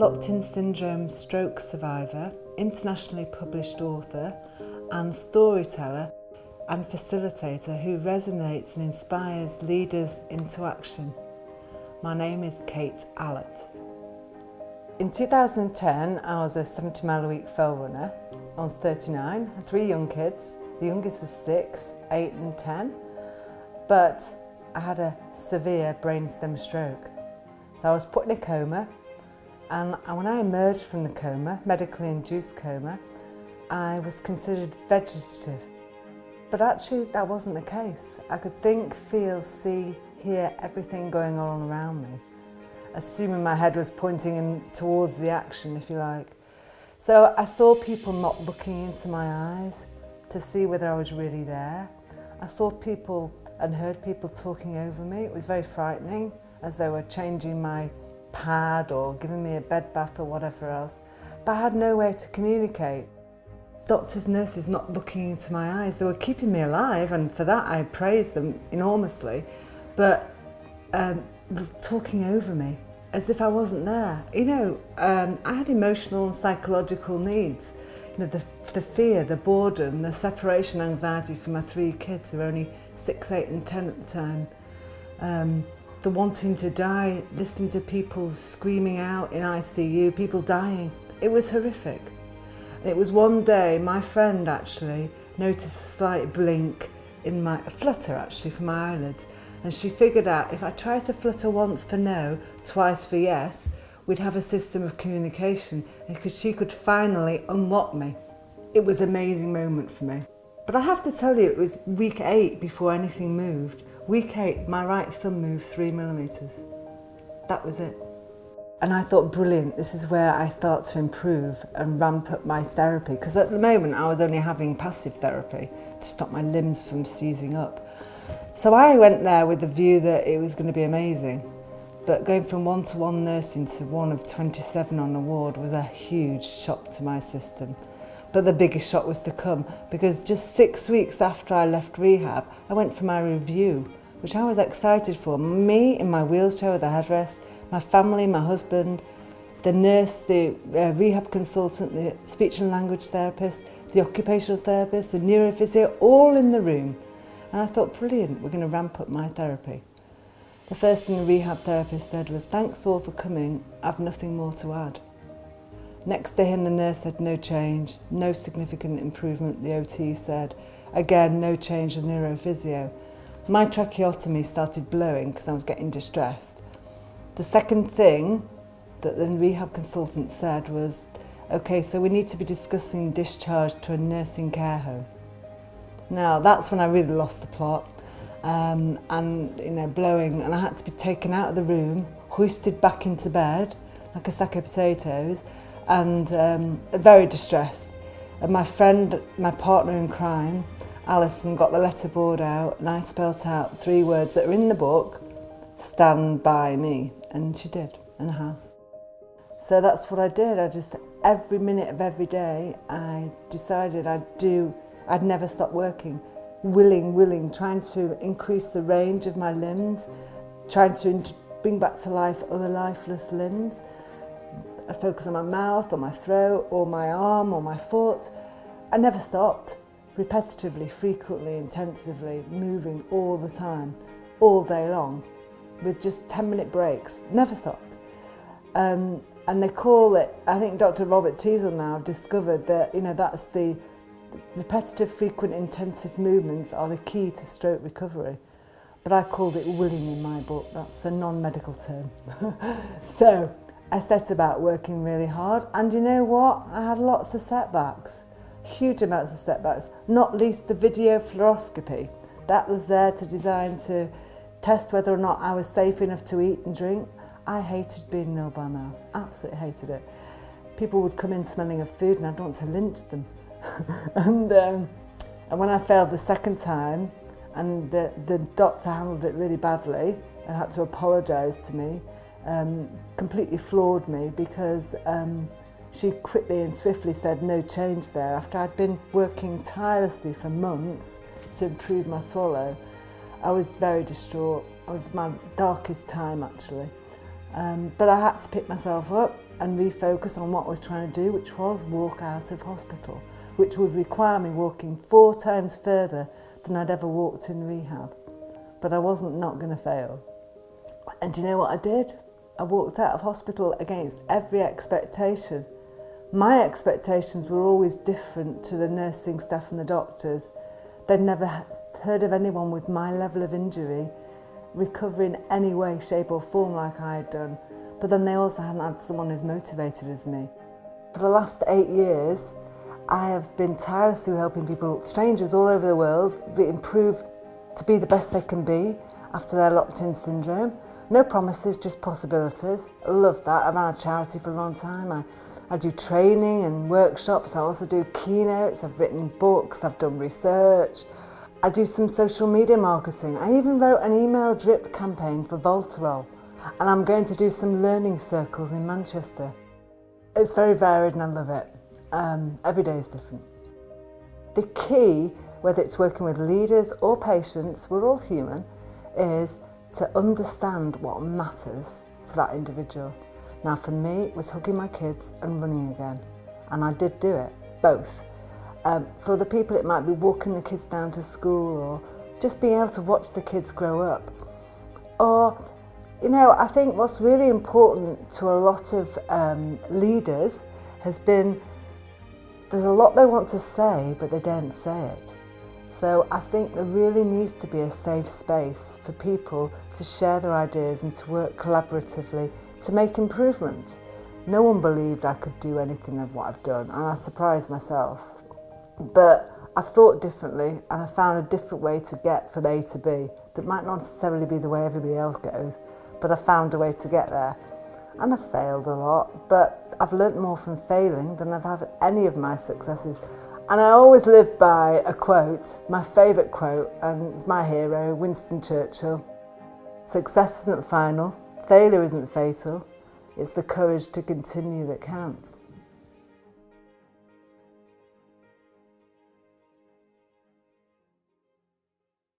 Allatt syndrome stroke survivor, internationally published author and storyteller and facilitator who resonates and inspires leaders into action. My name is Kate Allatt. In 2010, I was a 70-mile-a-week fell runner. I was 39, had 3 young kids. The youngest was 6, 8 and 10. But I had a severe brainstem stroke. So I was put in a coma, and when I emerged from the coma, medically induced coma, I was considered vegetative. But actually that wasn't the case. I could think, feel, see, hear everything going on around me, assuming my head was pointing in towards the action, if you like. So I saw people not looking into my eyes to see whether I was really there. I saw people and heard people talking over me. It was very frightening, as they were changing my pad or giving me a bed bath or whatever else. But I had no way to communicate. Doctors, nurses not looking into my eyes. They were keeping me alive, and for that I praised them enormously. But talking over me as if I wasn't there. I had emotional and psychological needs. The fear, the boredom, the separation anxiety for my 3 kids who were only 6, 8 and 10 at the time. The wanting to die, listening to people screaming out in ICU, people dying. It was horrific. And it was one day my friend actually noticed a slight blink in a flutter actually from my eyelids. And she figured out if I tried to flutter once for no, twice for yes, we'd have a system of communication, because she could finally unlock me. It was an amazing moment for me. But I have to tell you, it was week 8 before anything moved. Week 8, my right thumb moved 3 millimetres. That was it. And I thought, brilliant, this is where I start to improve and ramp up my therapy. Because at the moment I was only having passive therapy to stop my limbs from seizing up. So I went there with the view that it was going to be amazing. But going from 1-to-1 nursing to one of 27 on the ward was a huge shock to my system. But the biggest shock was to come, because just 6 weeks after I left rehab, I went for my review, which I was excited for. Me in my wheelchair with a headrest, my family, my husband, the nurse, the rehab consultant, the speech and language therapist, the occupational therapist, the neurophysio, all in the room. And I thought, brilliant, we're going to ramp up my therapy. The first thing the rehab therapist said was, thanks all for coming, I've nothing more to add. Next to him, the nurse said, no change, no significant improvement, the OT said. Again, no change, the neurophysio. My tracheotomy started blowing because I was getting distressed. The second thing that the rehab consultant said was, okay, so we need to be discussing discharge to a nursing care home. Now, that's when I really lost the plot. Blowing, and I had to be taken out of the room, hoisted back into bed like a sack of potatoes, and very distressed. And my friend, my partner in crime, Alison, got the letterboard out, and I spelt out 3 words that are in the book: stand by me. And she did, and has. So that's what I did. Every minute of every day, I decided I'd never stop working. Willing, trying to increase the range of my limbs, trying to bring back to life other lifeless limbs. I focus on my mouth, or my throat, or my arm, or my foot. I never stopped, repetitively, frequently, intensively, moving all the time, all day long, with just 10-minute breaks, never stopped. And they call it, I think Dr. Robert Teasel now discovered that, that's the repetitive, frequent, intensive movements are the key to stroke recovery. But I called it willing in my book. That's the non-medical term. So I set about working really hard, and you know what? I had lots of setbacks, huge amounts of setbacks, not least the video fluoroscopy. That was there design to test whether or not I was safe enough to eat and drink. I hated being nil by mouth, absolutely hated it. People would come in smelling of food and I'd want to lynch them. And when I failed the second time, and the doctor handled it really badly and had to apologise to me, completely floored me, because she quickly and swiftly said no change there after I'd been working tirelessly for months to improve my swallow. I was very distraught. It was my darkest time actually. But I had to pick myself up and refocus on what I was trying to do, which was walk out of hospital, which would require me walking 4 times further than I'd ever walked in rehab. But I wasn't not going to fail. And do you know what I did? I walked out of hospital against every expectation. My expectations were always different to the nursing staff and the doctors. They'd never heard of anyone with my level of injury recover in any way, shape or form like I had done. But then they also hadn't had someone as motivated as me. For the last 8 years, I have been tirelessly helping people, strangers all over the world, improve to be the best they can be after their locked-in syndrome. No promises, just possibilities. I love that. I ran a charity for a long time. I do training and workshops. I also do keynotes. I've written books. I've done research. I do some social media marketing. I even wrote an email drip campaign for Voltarol. And I'm going to do some learning circles in Manchester. It's very varied and I love it. Every day is different. The key, whether it's working with leaders or patients, we're all human, is to understand what matters to that individual. Now for me, it was hugging my kids and running again. And I did do it, both. For the people, it might be walking the kids down to school or just being able to watch the kids grow up. Or, you know, I think what's really important to a lot of leaders has been, there's a lot they want to say, but they don't say it. So I think there really needs to be a safe space for people to share their ideas and to work collaboratively to make improvements. No one believed I could do anything of what I've done, and I surprised myself. But I've thought differently and I found a different way to get from A to B that might not necessarily be the way everybody else goes, but I found a way to get there. And I've failed a lot, but I've learnt more from failing than I've had any of my successes. And I always live by a quote, my favourite quote, and it's my hero, Winston Churchill. Success isn't final, failure isn't fatal, it's the courage to continue that counts.